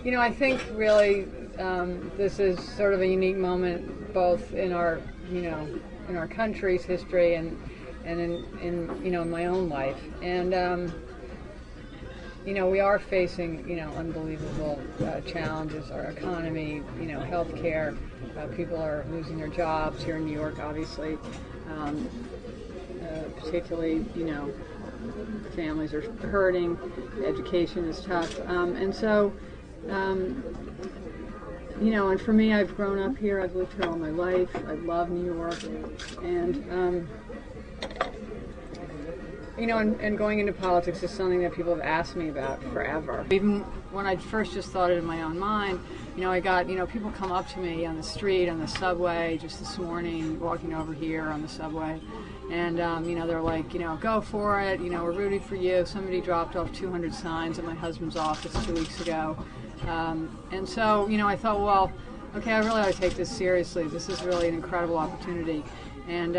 I think really this is sort of a unique moment, both in our, in our country's history and in my own life. And we are facing, unbelievable challenges. Our economy, healthcare. People are losing their jobs here in New York, obviously. Particularly, families are hurting. Education is tough, and so. And for me, I've grown up here. I've lived here all my life. I love New York, and and going into politics is something that people have asked me about forever. Even when I first just thought it in my own mind, I got, people come up to me on the street, on the subway, just this morning, walking over here on the subway, and, they're like, go for it, we're rooting for you. Somebody dropped off 200 signs at my husband's office 2 weeks ago. And so, I thought, well, okay, I really ought to take this seriously. This is really an incredible opportunity. And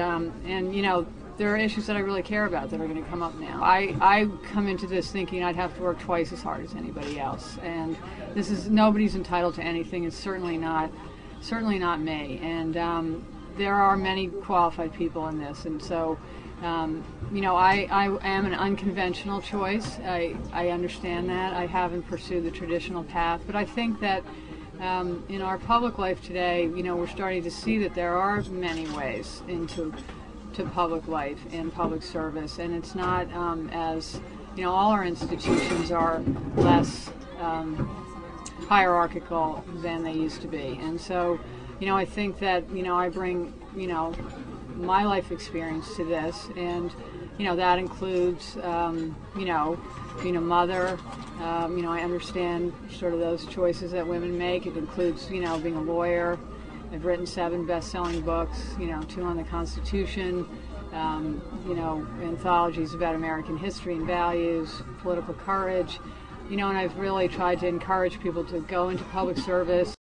there are issues that I really care about that are going to come up now. I come into this thinking I'd have to work twice as hard as anybody else. And nobody's entitled to anything. It's certainly not me. And there are many qualified people in this. And so, I am an unconventional choice. I understand that. I haven't pursued the traditional path. But I think that in our public life today, we're starting to see that there are many ways into public life and public service, and it's not as all our institutions are less hierarchical than they used to be. And so I think that I bring my life experience to this, and that includes being a mother. I understand sort of those choices that women make. It includes being a lawyer. I've written 7 best-selling books, 2 on the Constitution, anthologies about American history and values, political courage, and I've really tried to encourage people to go into public service.